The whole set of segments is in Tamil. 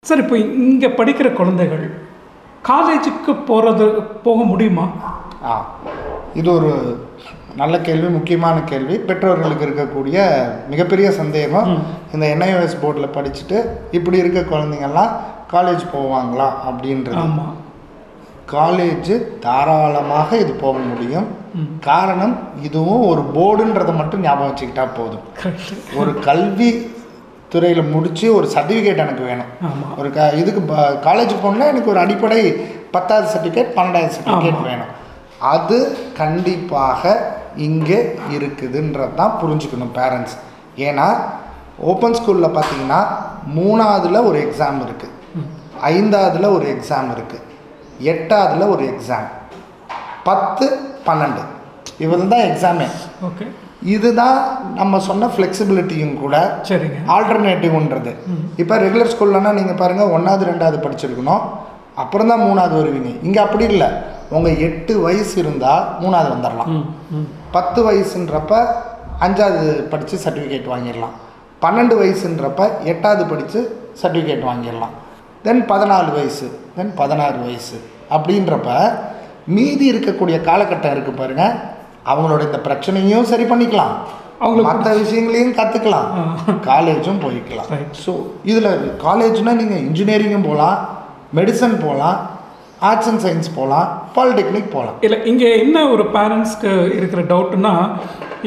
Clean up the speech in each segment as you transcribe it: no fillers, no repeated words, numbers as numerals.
சார் இப்போ இங்கே படிக்கிற குழந்தைகள் காலேஜுக்கு போக முடியுமா? இது ஒரு நல்ல கேள்வி, முக்கியமான கேள்வி. பெற்றோர்களுக்கு இருக்கக்கூடிய மிகப்பெரிய சந்தேகம், இந்த NIOS போர்டில் படிச்சுட்டு இப்படி இருக்க குழந்தைங்கள்லாம் காலேஜ் போவாங்களா அப்படின்றது. ஆமாம், காலேஜ் தாராளமாக இது போக முடியும். காரணம், இதுவும் ஒரு போர்டுன்றதை மட்டும் ஞாபகம் வச்சுக்கிட்டா போதும். ஒரு கல்வி துறையில் முடித்து ஒரு சர்டிஃபிகேட் எனக்கு வேணும். ஒரு இதுக்கு காலேஜுக்கு போகணுன்னா எனக்கு ஒரு அடிப்படை 10வது சர்டிஃபிகேட் 12வது சர்டிஃபிகேட் வேணும். அது கண்டிப்பாக இங்கே இருக்குதுன்றது தான் புரிஞ்சுக்கணும் பேரண்ட்ஸ். ஏன்னா ஓப்பன் ஸ்கூலில் பார்த்தீங்கன்னா 3ஆவதுல ஒரு எக்ஸாம் இருக்குது, 5ஆவதுல ஒரு எக்ஸாம் இருக்குது, 8ஆவதுல ஒரு எக்ஸாம், 10, 12 இவங்க தான் எக்ஸாமே. ஓகே, இதுதான் நம்ம சொன்ன ஃப்ளெக்சிபிலிட்டியும் கூட. சரிங்க. ஆல்டர்னேட்டிவ்ன்றது இப்போ ரெகுலர் ஸ்கூல்லனா நீங்கள் பாருங்கள் 1வது 2வது படிச்சிருக்கணும், அப்புறம் தான் 3ஆவது வருவீங்க. இங்கே அப்படி இல்லை. உங்கள் 8 வயசு இருந்தால் 3ஆவது வந்துடலாம், 10 வயசுன்றப்ப 5ஆவது படித்து சர்டிஃபிகேட் வாங்கிடலாம், 12 வயசுன்றப்ப 8ஆவது படித்து சர்டிஃபிகேட் வாங்கிடலாம், தென் 14 வயசு, தென் 16 வயசு அப்படின்றப்ப மீதி இருக்கக்கூடிய காலகட்டம் இருக்குது பாருங்கள், அவங்களோட இந்த பிரச்சனையும் சரி பண்ணிக்கலாம், அவங்க மற்ற விஷயங்களையும் கற்றுக்கலாம், காலேஜும் போய்க்கலாம். ஸோ இதில் காலேஜ்னால் நீங்கள் இன்ஜினியரிங்கும் போகலாம், மெடிசன் போகலாம், ஆர்ட்ஸ் அண்ட் சயின்ஸ் போகலாம், பாலிடெக்னிக் போகலாம். இல்லை, இங்கே என்ன ஒரு பேரண்ட்ஸ்க்கு இருக்கிற டவுட்னா,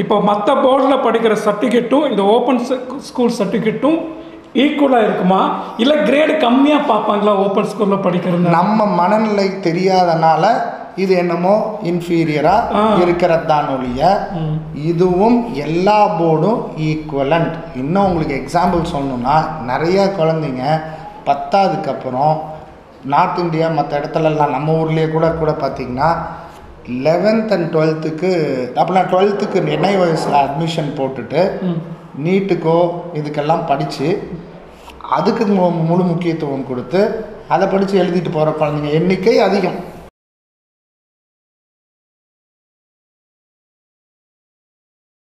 இப்போ மற்ற போர்டில் படிக்கிற சர்டிஃபிகேட்டும் இந்த ஓப்பன் ஸ்கூல் சர்டிஃபிகேட்டும் ஈக்குவலாக இருக்குமா, இல்லை கிரேடு கம்மியாக பார்ப்பாங்களா ஓப்பன் ஸ்கூலில் படிக்கிறது? நம்ம மனநிலை தெரியாதனால இது என்னமோ இன்ஃபீரியராக இருக்கிறது தான் ஒழிய, இதுவும் எல்லா போர்டும் ஈக்குவலண்ட். இன்னும் உங்களுக்கு எக்ஸாம்பிள் சொல்லணுன்னா, நிறைய குழந்தைங்க 10ஆவதுக்கு அப்புறம் நார்த் இந்தியா மற்ற இடத்துலலாம் நம்ம ஊர்லேயே கூட பார்த்திங்கன்னா 11th and 12th அப்படின்னா 12th NIOSல அட்மிஷன் போட்டுட்டு நீட்டுக்கோ இதுக்கெல்லாம் படித்து அதுக்கு முழு முக்கியத்துவம் கொடுத்து அதை படித்து எழுதிட்டு போகிற குழந்தைங்க எண்ணிக்கை அதிகம்.